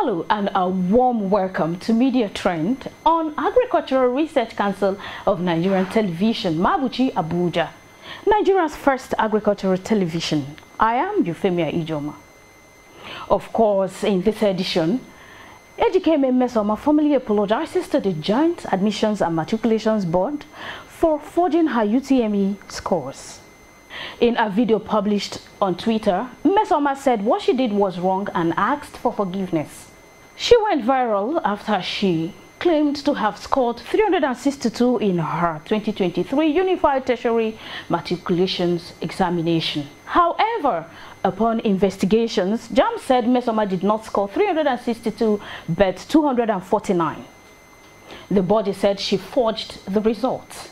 Hello and a warm welcome to Media Trend on Agricultural Research Council of Nigerian Television, Mabuchi, Abuja, Nigeria's first agricultural television. I am Euphemia Ijoma. Of course, in this edition, Ejikeme Mesoma formally apologizes to the Joint Admissions and Matriculations Board for forging her UTME scores. In a video published on Twitter, Mesoma said what she did was wrong and asked for forgiveness. She went viral after she claimed to have scored 362 in her 2023 Unified Tertiary Matriculations examination. However, upon investigations, JAMB said Mesoma did not score 362 but 249. The body said she forged the results.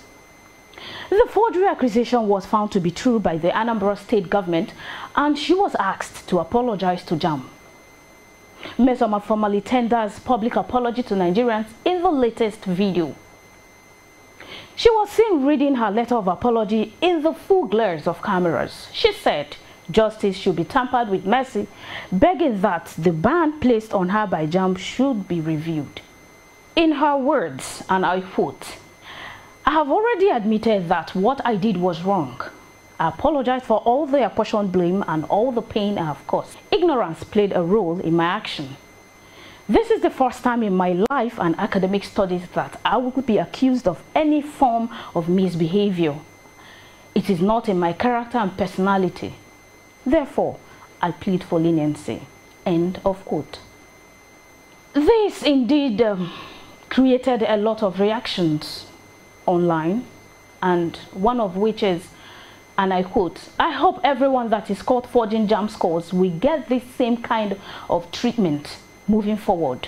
The forgery accusation was found to be true by the Anambra state government, and she was asked to apologize to JAMB. Mesoma formally tenders public apology to Nigerians in the latest video. She was seen reading her letter of apology in the full glares of cameras. She said justice should be tampered with mercy, begging that the ban placed on her by JAMB should be reviewed. In her words, and I quote, "I have already admitted that what I did was wrong. I apologize for all the apportioned blame and all the pain I have caused. Ignorance played a role in my action. This is the first time in my life and academic studies that I would be accused of any form of misbehavior. It is not in my character and personality. Therefore, I plead for leniency." End of quote. This indeed created a lot of reactions online, and one of which is, and I quote, "I hope everyone that is caught forging JAMB scores will get this same kind of treatment moving forward."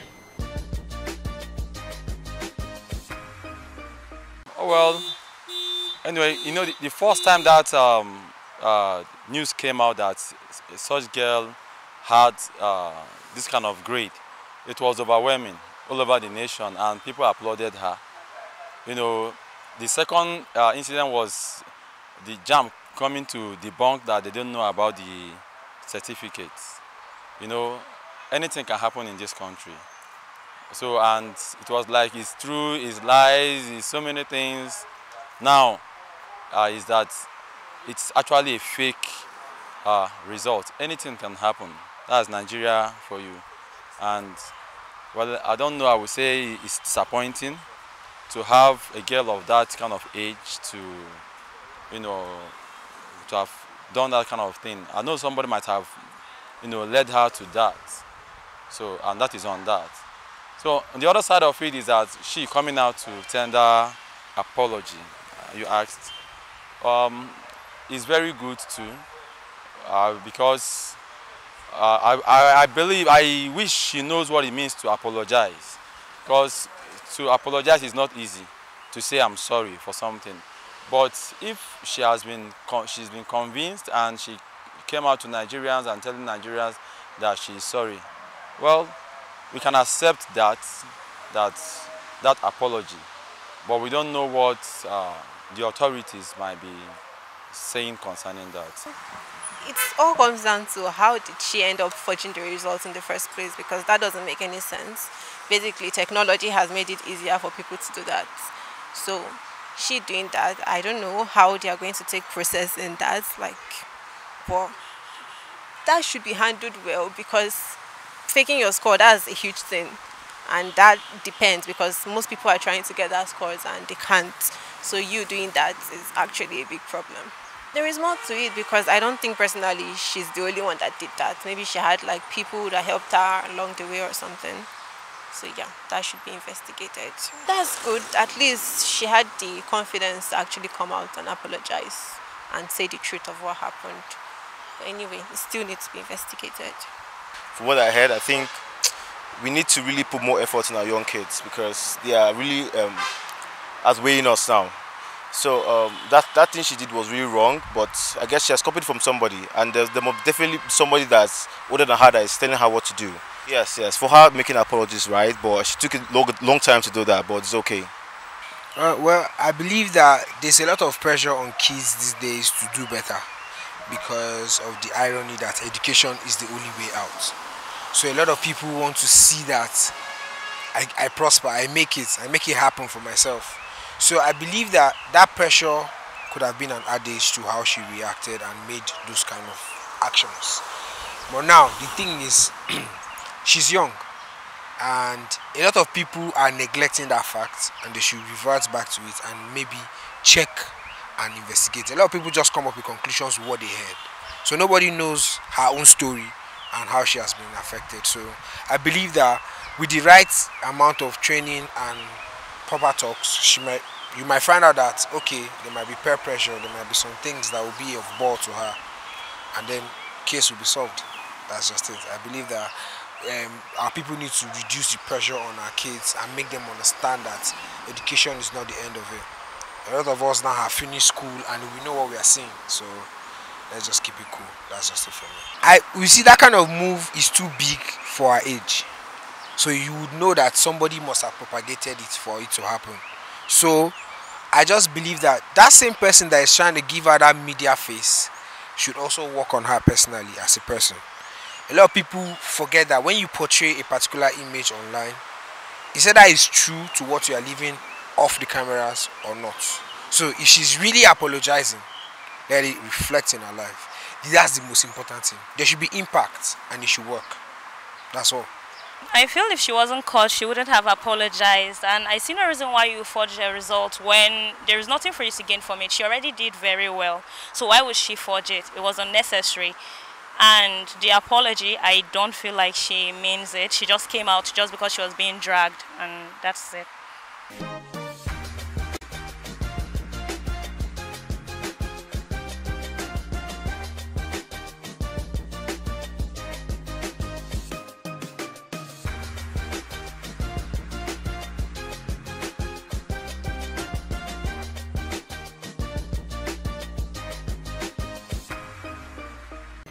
Well, anyway, you know, the first time that news came out that such girl had this kind of grade, it was overwhelming all over the nation, and people applauded her. You know, the second incident was the JAMB coming to debunk that they don't know about the certificates. You know, anything can happen in this country. So, and it was like it's true, it's lies, it's so many things. Now, is that it's actually a fake result. Anything can happen. That's Nigeria for you. And, well, I don't know, I would say it's disappointing to have a girl of that kind of age to, you know, to have done that kind of thing. I know somebody might have, you know, led her to that. So, and that is on that. So, on the other side of it is that she coming out to tender apology, you asked, is very good too, because I wish she knows what it means to apologize, because to apologize is not easy, to say I'm sorry for something. But if she's been convinced and she came out to Nigerians and telling Nigerians that she's sorry, well, we can accept that apology. But we don't know what the authorities might be saying concerning that. It all comes down to how did she end up forging the results in the first place, because that doesn't make any sense. Basically, technology has made it easier for people to do that. So she doing that, I don't know how they are going to take process in that. But that should be handled well, because faking your score, that's a huge thing. And that depends, because most people are trying to get that scores and they can't. So you doing that is actually a big problem. There is more to it, because I don't think personally she's the only one that did that. Maybe she had people that helped her along the way or something. So yeah, that should be investigated. That's good. At least she had the confidence to actually come out and apologize and say the truth of what happened. But anyway, it still needs to be investigated. From what I heard, I think we need to really put more effort in our young kids, because they are really outweighing us now. So that thing she did was really wrong, but I guess she has copied from somebody, and there must definitely be somebody that's older than her that is telling her what to do. Yes, for her making apologies, right, but she took a long time to do that, but it's okay. Well, I believe that there's a lot of pressure on kids these days to do better, because of the irony that education is the only way out. So a lot of people want to see that I prosper, I make it happen for myself. So I believe that that pressure could have been an adage to how she reacted and made those kind of actions. But now the thing is, she's young, and a lot of people are neglecting that fact, and they should revert back to it and maybe check and investigate. A lot of people just come up with conclusions with what they heard, so nobody knows her own story and how she has been affected. So I believe that with the right amount of training and proper talks, you might find out that okay, there might be peer pressure, there might be some things that will be of bore to her, and then case will be solved. That's just it. I believe that our people need to reduce the pressure on our kids and make them understand that education is not the end of it. A lot of us now have finished school and we know what we are seeing, so let's just keep it cool. That's just it for me. We see that kind of move is too big for our age, so you would know that somebody must have propagated it for it to happen. So I just believe that that same person that is trying to give her that media face should also work on her personally as a person. A lot of people forget that when you portray a particular image online, is that is true to what you are living off the cameras or not. So if she's really apologizing, let it reflect in her life. That's the most important thing. There should be impact and it should work. That's all. I feel if she wasn't caught, she wouldn't have apologized, and I see no reason why you forge a result when there is nothing for you to gain from it. She already did very well, so why would she forge it? It was unnecessary. And the apology, I don't feel like she means it. She just came out just because she was being dragged, and that's it.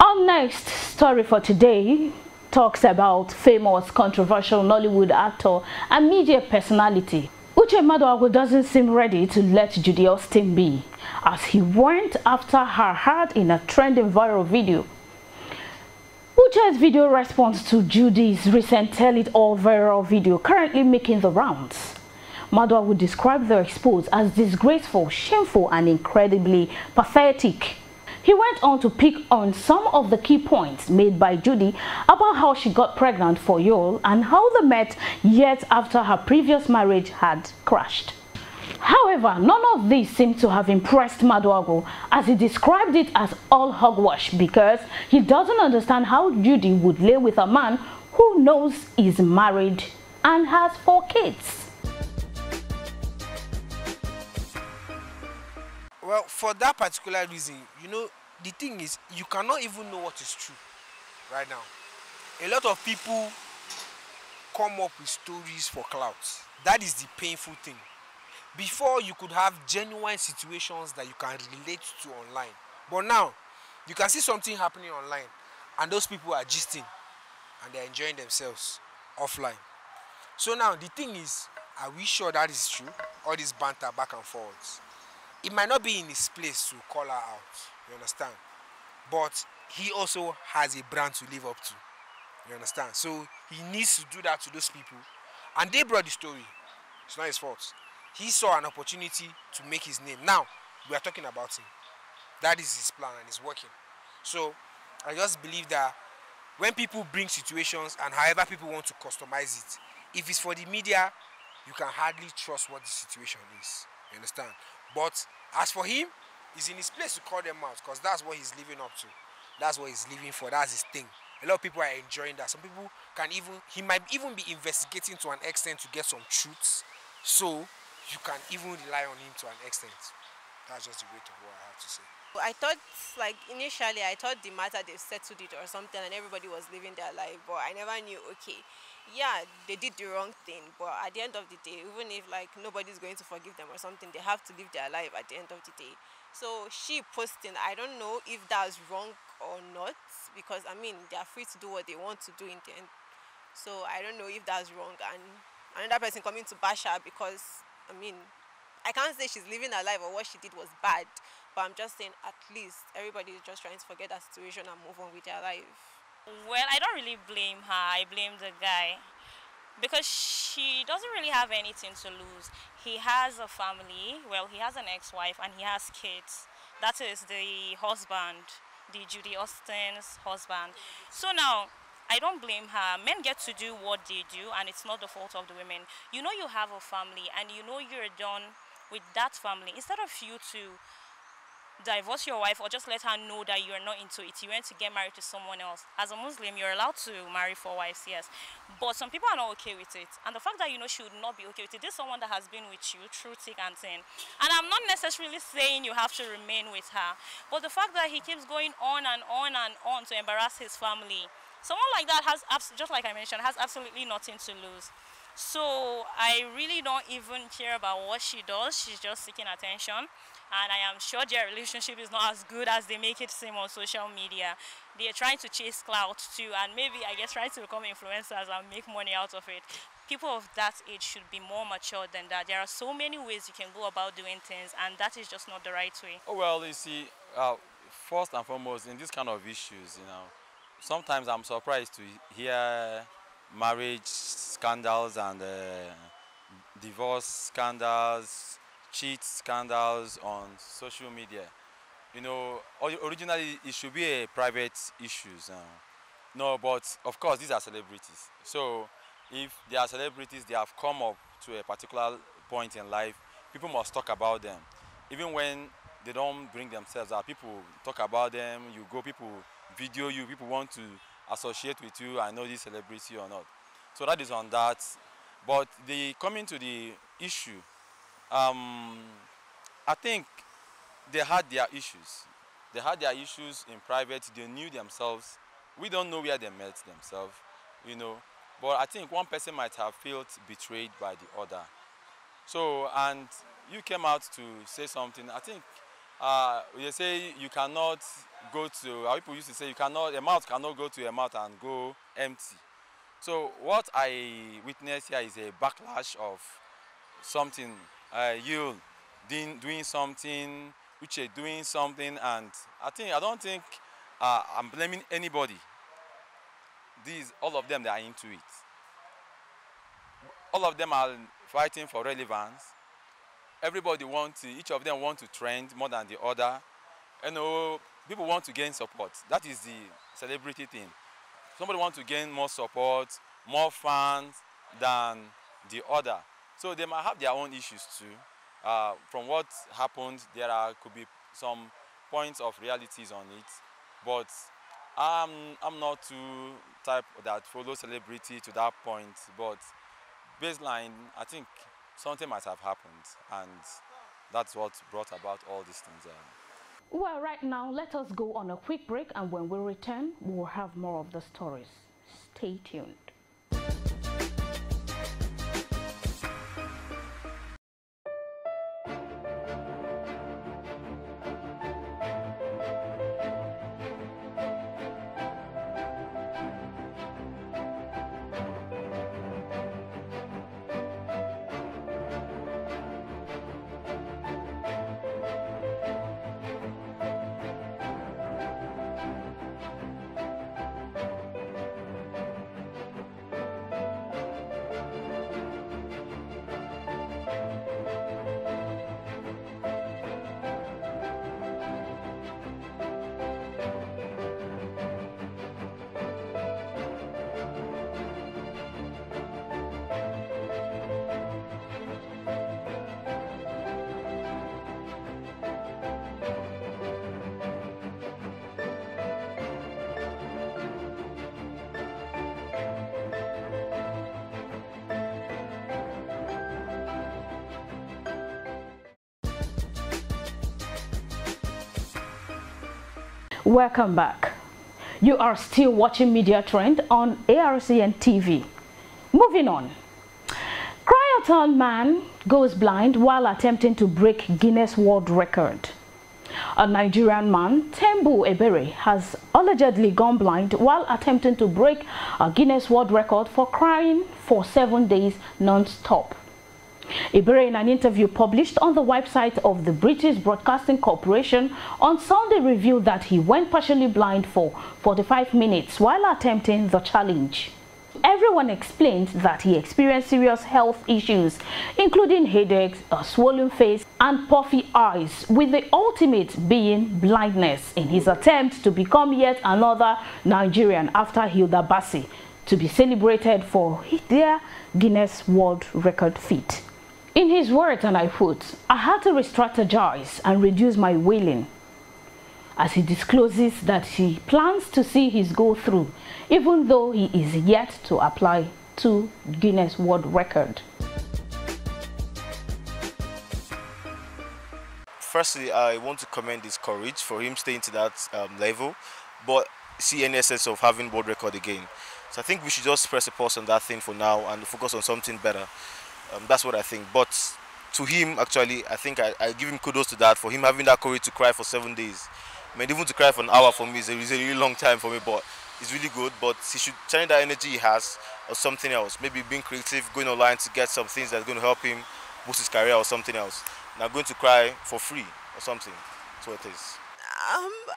Our next story for today talks about famous controversial Nollywood actor and media personality. Uche Maduagwu doesn't seem ready to let Judy Austin be, as he went after her hard in a trending viral video. Uche's video response to Judy's recent Tell It All viral video currently making the rounds. Maduagwu described the expose as disgraceful, shameful and incredibly pathetic. He went on to pick on some of the key points made by Judy about how she got pregnant for Yul and how they met years after her previous marriage had crashed. However, none of this seemed to have impressed Maduagwu, as he described it as all hogwash because he doesn't understand how Judy would lay with a man who knows is married and has 4 kids. Well, for that particular reason, the thing is, you cannot even know what is true right now. A lot of people come up with stories for clout. That is the painful thing. Before, you could have genuine situations that you can relate to online. But now, you can see something happening online and those people are gisting and they're enjoying themselves offline. So now, the thing is, are we sure that is true? All this banter back and forwards. It might not be in his place to call her out, you understand? But he also has a brand to live up to, you understand? So he needs to do that to those people. And they brought the story. It's not his fault. He saw an opportunity to make his name. Now, we are talking about him. That is his plan and it's working. So I just believe that when people bring situations and however people want to customize it, if it's for the media, you can hardly trust what the situation is. You understand? But as for him, he's in his place to call them out because that's what he's living up to. That's what he's living for. That's his thing. A lot of people are enjoying that. Some people he might even be investigating to an extent to get some truths. So you can even rely on him to an extent. That's just the rate of what I have to say. I thought, initially, I thought the matter, they settled it or something and everybody was living their life. But I never knew, okay, yeah, they did the wrong thing. But at the end of the day, even if, nobody's going to forgive them or something, they have to live their life at the end of the day. So she posting, I don't know if that's wrong or not. Because, they are free to do what they want to do in the end. So I don't know if that's wrong. And another person coming to bash her because, I can't say she's living her life or what she did was bad, but I'm just saying at least everybody is just trying to forget that situation and move on with their life. Well, I don't really blame her. I blame the guy. Because she doesn't really have anything to lose. He has a family, well, he has an ex-wife and he has kids. That is the husband, the Judy Austin's husband. So now, I don't blame her. Men get to do what they do and it's not the fault of the women. You know you have a family and you know you're done with that family. Instead of you to divorce your wife or just let her know that you're not into it, you went to get married to someone else. As a Muslim, you're allowed to marry 4 wives, yes, but some people are not okay with it, and the fact that you know she would not be okay with it, this is someone that has been with you through thick and thin, and I'm not necessarily saying you have to remain with her, but the fact that he keeps going on and on and on to embarrass his family, someone like that has, just like I mentioned, has absolutely nothing to lose. So I really don't even care about what she does. She's just seeking attention, and I am sure their relationship is not as good as they make it seem on social media. They are trying to chase clout too, and maybe, I guess, trying to become influencers and make money out of it. People of that age should be more mature than that. There are so many ways you can go about doing things, and that is just not the right way. Oh, well, you see, first and foremost, in this kind of issues, you know, sometimes I'm surprised to hear marriage scandals and divorce scandals, cheat scandals on social media. You know, originally it should be a private issues. No, but of course these are celebrities. So if they are celebrities, they have come up to a particular point in life, people must talk about them. Even when they don't bring themselves out, people talk about them, you go, people video you, people want to associate with you, I know this celebrity or not. So that is on that. But coming to the issue, I think they had their issues. They had their issues in private, they knew themselves. We don't know where they met themselves, you know. But I think one person might have felt betrayed by the other. So, and you came out to say something. I think they say you cannot go to, how people used to say, a mouth cannot go to a mouth and go empty. So what I witnessed here is a backlash of something, you doing something, Uche doing something, and I don't think I'm blaming anybody. All of them, they are into it. All of them are fighting for relevance. Everybody each of them want to trend more than the other. You know, people want to gain support. That is the celebrity thing. Somebody wants to gain more support, more fans than the other. So they might have their own issues too. From what happened, could be some points of realities on it. But I'm not too type that follow celebrity to that point. But baseline, I think something might have happened, and that's what brought about all these things. Well, right now, let us go on a quick break, and when we return, we'll have more of the stories. Stay tuned. Welcome back. You are still watching Media Trend on ARCN TV. Moving on. Crayoton man goes blind while attempting to break Guinness World Record. A Nigerian man, Tembu Ebere, has allegedly gone blind while attempting to break a Guinness World Record for crying for 7 days non-stop. Ibere, in an interview published on the website of the British Broadcasting Corporation on Sunday, revealed that he went partially blind for 45 minutes while attempting the challenge. Everyone explained that he experienced serious health issues, including headaches, a swollen face, and puffy eyes, with the ultimate being blindness, in his attempt to become yet another Nigerian after Hilda Bassi, to be celebrated for their Guinness World Record feat. In his words, and I quote, "I had to re-strategize and reduce my wailing," as he discloses that he plans to see his goal through, even though he is yet to apply to Guinness World Record. Firstly, I want to commend his courage for him staying to that level, but see any essence of having world record again. So I think we should just press a pause on that thing for now and focus on something better. That's what I think. But to him, actually, I think I give him kudos to that, for him having that courage to cry for 7 days. I mean, even to cry for an hour for me is a really long time for me, but it's really good. But he should channel that energy he has or something else. Maybe being creative, going online to get some things that's going to help him boost his career or something else. Not going to cry for free or something. That's what it is.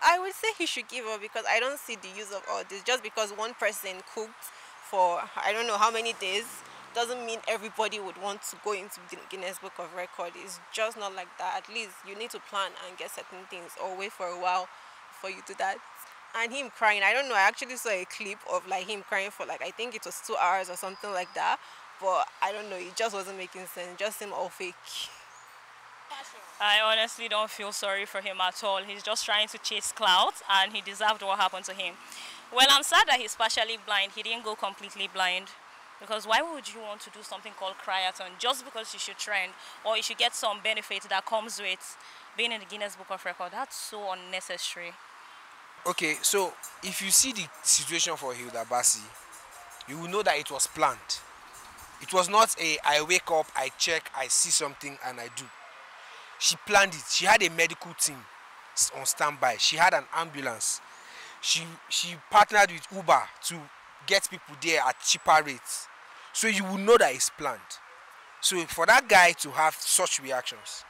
I would say he should give up, because I don't see the use of all this. Just because one person cooked for I don't know how many days doesn't mean everybody would want to go into the Guinness Book of Record. It's just not like that. At least you need to plan and get certain things, or wait for a while before you do that. And him crying, I don't know, I actually saw a clip of like him crying for like, I think it was 2 hours or something like that. But I don't know, it just wasn't making sense. It just seemed all fake. I honestly don't feel sorry for him at all. He's just trying to chase clout, and he deserved what happened to him. Well, I'm sad that he's partially blind. He didn't go completely blind. Because why would you want to do something called cryathon just because you should trend or you should get some benefit that comes with being in the Guinness Book of Record? That's so unnecessary. Okay, so if you see the situation for Hilda Bassi, you will know that it was planned. It was not a I wake up, I check, I see something and I do. She planned it. She had a medical team on standby. She had an ambulance. She partnered with Uber to get people there at cheaper rates. So you will know that it's planned. So for that guy to have such reactions,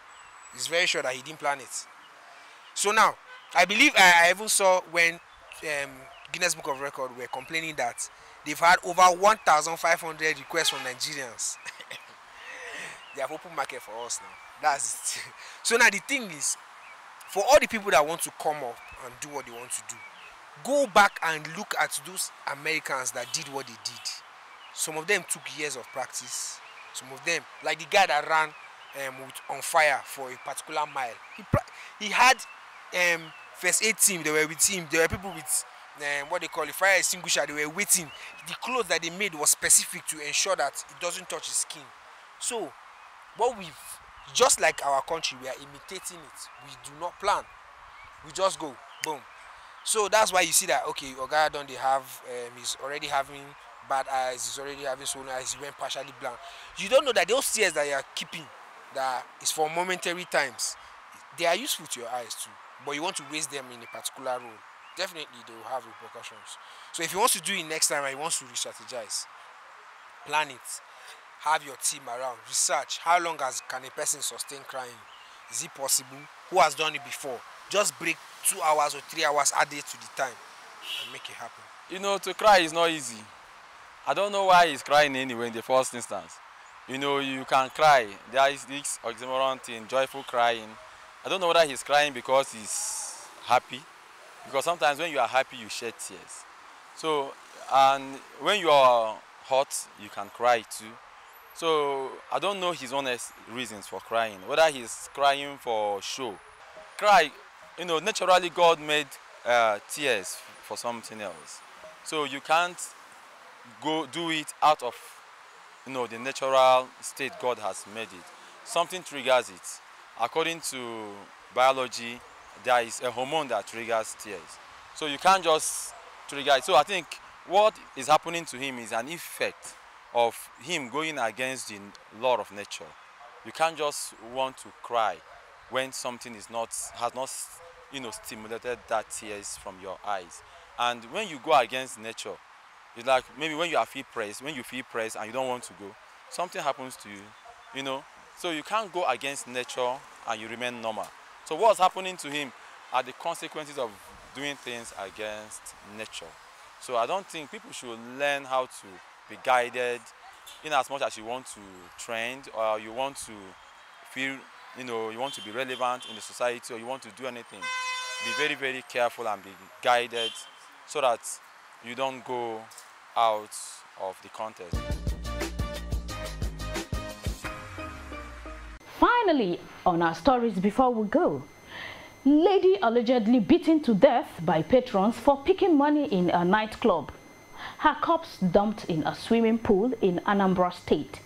it's very sure that he didn't plan it. So now, I believe I even saw when Guinness Book of Record were complaining that they've had over 1,500 requests from Nigerians. They have open market for us now. That's it. So now the thing is, for all the people that want to come up and do what they want to do, go back and look at those Americans that did what they did. Some of them took years of practice. Some of them, like the guy that ran on fire for a particular mile, he had first aid team. They were with him. There were people with what they call a fire extinguisher. They were waiting. The clothes that they made was specific to ensure that it doesn't touch his skin. So what we've, just like our country, we are imitating it. We do not plan. We just go boom. So that's why you see that, okay, Ogadon, they have, he's already having bad eyes, he's already having swollen eyes, he went partially blind. You don't know that those tears that you are keeping, that is for momentary times, they are useful to your eyes too. But you want to waste them in a particular role, definitely they will have repercussions. So if he wants to do it next time and he wants to re-strategize, plan it. Have your team around, research how long can a person sustain crying. Is it possible? Who has done it before? Just break 2 hours or 3 hours, add it to the time and make it happen. You know, to cry is not easy. I don't know why he's crying anyway in the first instance. You know, you can cry. There is this oxymoron thing, joyful crying. I don't know whether he's crying because he's happy. Because sometimes when you are happy, you shed tears. So, and when you are hot, you can cry too. So, I don't know his honest reasons for crying. Whether he's crying for show. Cry, you know, naturally God made tears for something else. So you can't go do it out of, you know, the natural state God has made it. Something triggers it. According to biology, there is a hormone that triggers tears. So you can't just trigger it. So I think what is happening to him is an effect of him going against the law of nature. You can't just want to cry when something has not, you know, stimulated that tears from your eyes. And when you go against nature, it's like maybe when you feel pressed and you don't want to go, something happens to you you know. So you can't go against nature and you remain normal. So what's happening to him are the consequences of doing things against nature. So I don't think people should learn how to be guided in as much as you want to trend or you want to feel, you know, you want to be relevant in the society or you want to do anything. Be very, very careful and be guided so that you don't go out of the contest. Finally, on our stories before we go, lady allegedly beaten to death by patrons for picking money in a nightclub. Her corpse dumped in a swimming pool in Anambra State.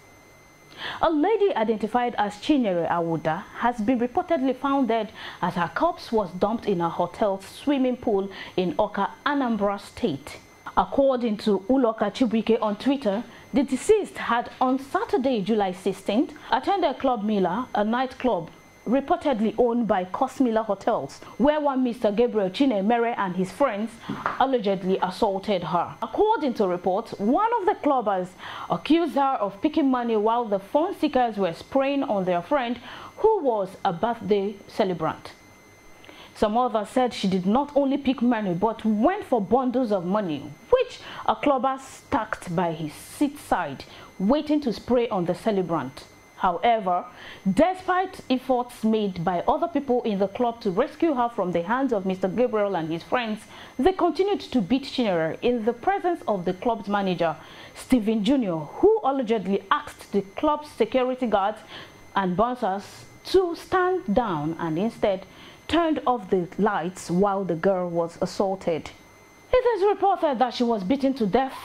A lady identified as Chinyere Awuda has been reportedly found dead as her corpse was dumped in a hotel swimming pool in Oka, Anambra State. According to Uloka Chibuike on Twitter, the deceased had on Saturday, July 16th, attended Club Mila, a nightclub reportedly owned by Cosmila Hotels, where one Mr. Gabriel Chinemere and his friends allegedly assaulted her. According to reports, one of the clubbers accused her of picking money while the fun seekers were spraying on their friend, who was a birthday celebrant. Some others said she did not only pick money but went for bundles of money, which a clubber stacked by his seat side, waiting to spray on the celebrant. However, despite efforts made by other people in the club to rescue her from the hands of Mr. Gabriel and his friends, they continued to beat Chinyere in the presence of the club's manager, Stephen Jr., who allegedly asked the club's security guards and bouncers to stand down and instead turned off the lights while the girl was assaulted. It is reported that she was beaten to death,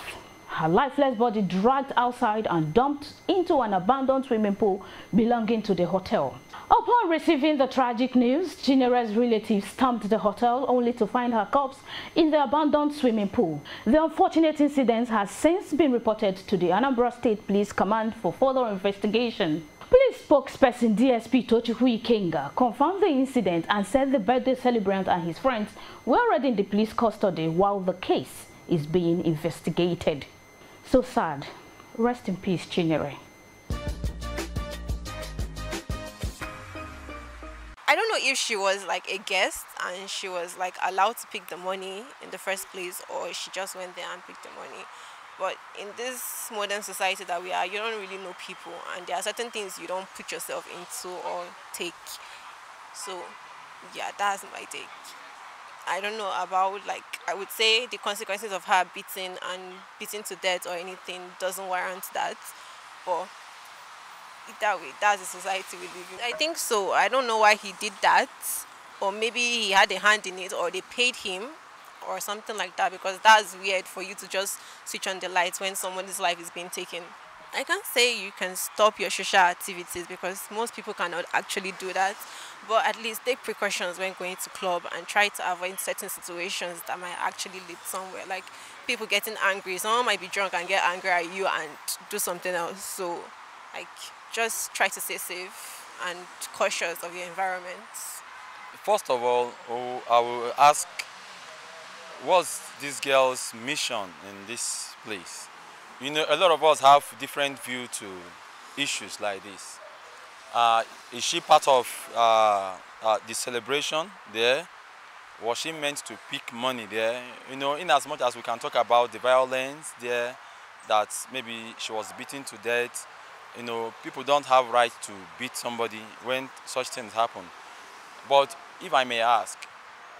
her lifeless body dragged outside and dumped into an abandoned swimming pool belonging to the hotel. Upon receiving the tragic news, Chinyere's relatives stormed the hotel only to find her corpse in the abandoned swimming pool. The unfortunate incident has since been reported to the Anambra State Police Command for further investigation. Police spokesperson DSP Tochukwu Ikenga confirmed the incident and said the birthday celebrant and his friends were already in the police custody while the case is being investigated. So sad. Rest in peace, Chinyere. I don't know if she was like a guest and she was like allowed to pick the money in the first place, or she just went there and picked the money. But in this modern society that we are, you don't really know people, and there are certain things you don't put yourself into or take. So yeah, that's my take. I don't know about, like, I would say the consequences of her beaten to death or anything doesn't warrant that. But that way, that's the society we live in. I think so. I don't know why he did that, or maybe he had a hand in it, or they paid him or something like that, because that's weird for you to just switch on the lights when someone's life is being taken. I can't say you can stop your social activities because most people cannot actually do that, but at least take precautions when going to club and try to avoid certain situations that might actually lead somewhere, like people getting angry. Someone might be drunk and get angry at you and do something else. So like, just try to stay safe and cautious of your environment. First of all, I will ask, what's this girl's mission in this place? You know, a lot of us have different view to issues like this. Is she part of the celebration there? Was she meant to pick money there? You know, in as much as we can talk about the violence there, that maybe she was beaten to death. You know, people don't have right to beat somebody when such things happen. But if I may ask,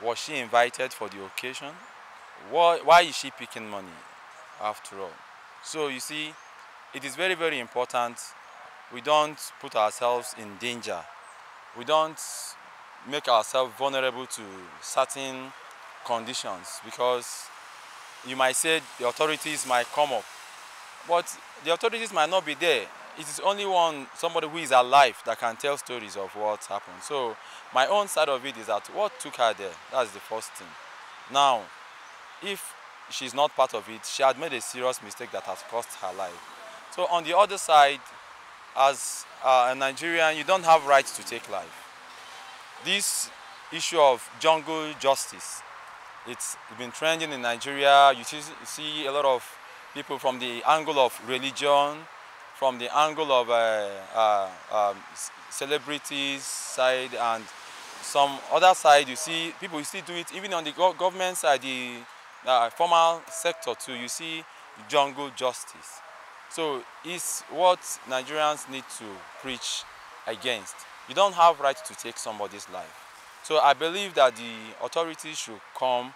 was she invited for the occasion? Why is she picking money after all? So you see, it is very, very important we don't put ourselves in danger. We don't make ourselves vulnerable to certain conditions, because you might say the authorities might come up, but the authorities might not be there. It is only somebody who is alive that can tell stories of what happened. So my own side of it is that what took her there, that's the first thing. Now, if she's not part of it, she had made a serious mistake that has cost her life. So on the other side, as a Nigerian, you don't have rights to take life. This issue of jungle justice, it's been trending in Nigeria. You see a lot of people from the angle of religion, from the angle of celebrities side, and some other side you see people you still do it even on the government side, the formal sector too. You see jungle justice. So it's what Nigerians need to preach against. You don't have right to take somebody's life. So I believe that the authorities should come,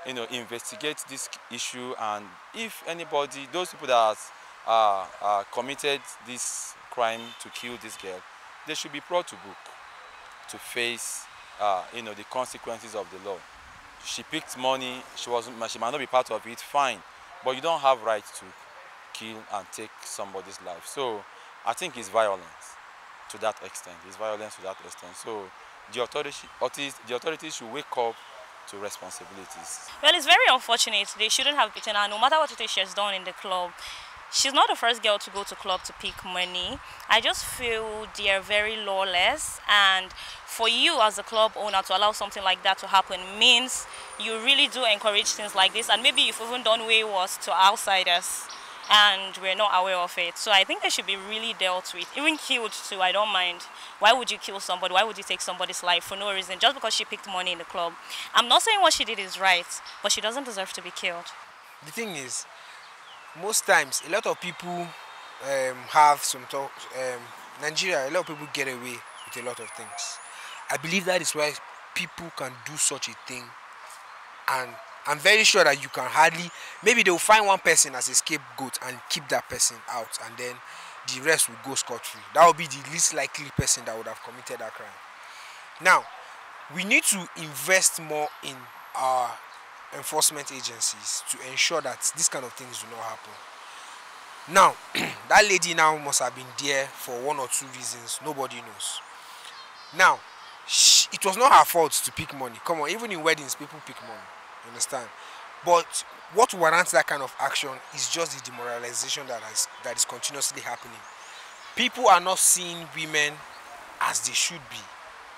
investigate this issue, and if anybody, those people that committed this crime to kill this girl, they should be brought to book to face, the consequences of the law. She picked money. She might not be part of it. Fine, but you don't have right to kill and take somebody's life. So I think it's violence to that extent. It's violence to that extent. So the authorities should wake up to responsibilities. Well, it's very unfortunate. They shouldn't have beaten her, no matter what it is she has done in the club. She's not the first girl to go to club to pick money. I just feel they are very lawless, and for you as a club owner to allow something like that to happen means you really do encourage things like this, and maybe you've even done way worse to outsiders and we're not aware of it. So I think they should be really dealt with, even killed too. I don't mind. Why would you kill somebody? Why would you take somebody's life for no reason, just because she picked money in the club? I'm not saying what she did is right, but she doesn't deserve to be killed. The thing is, most times a lot of people have some talk. Nigeria, a lot of people get away with a lot of things. I believe that is why people can do such a thing, and I'm very sure that you can hardly, maybe they will find one person as a scapegoat and keep that person out, and then the rest will go scot-free. That will be the least likely person that would have committed that crime. Now, we need to invest more in our enforcement agencies to ensure that this kind of things do not happen. Now, that lady now must have been there for one or two reasons. Nobody knows. Now, it was not her fault to pick money. Come on, even in weddings, people pick money. You understand? But what warrants that kind of action is just the demoralization that is continuously happening. People are not seeing women as they should be,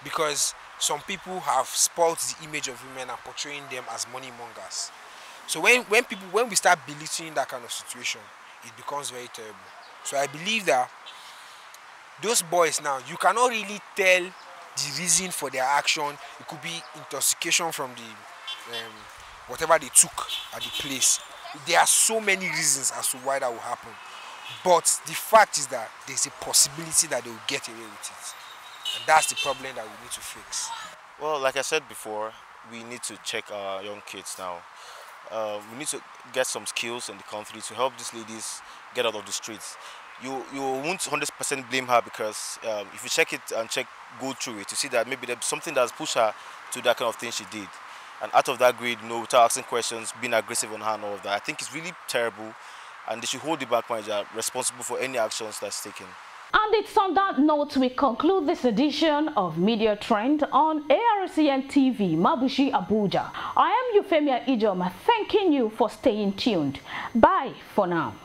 because some people have spoiled the image of women and portraying them as money mongers. So when we start belittling that kind of situation, it becomes very terrible. So I believe that those boys now, you cannot really tell the reason for their action. It could be intoxication from the whatever they took at the place. There are so many reasons as to why that will happen. But the fact is that there's a possibility that they will get away with it. And that's the problem that we need to fix. Well, like I said before, we need to check our young kids now. We need to get some skills in the country to help these ladies get out of the streets. You won't 100% blame her, because if you check it and go through it, you see that maybe there's something that's pushed her to that kind of thing she did. And out of that greed, without asking questions, being aggressive on her and all of that, I think it's really terrible, and they should hold the bank manager responsible for any actions that's taken. And it's on that note we conclude this edition of Media Trend on ARCN TV, Mabuchi, Abuja. I am Euphemia Ijoma, thanking you for staying tuned. Bye for now.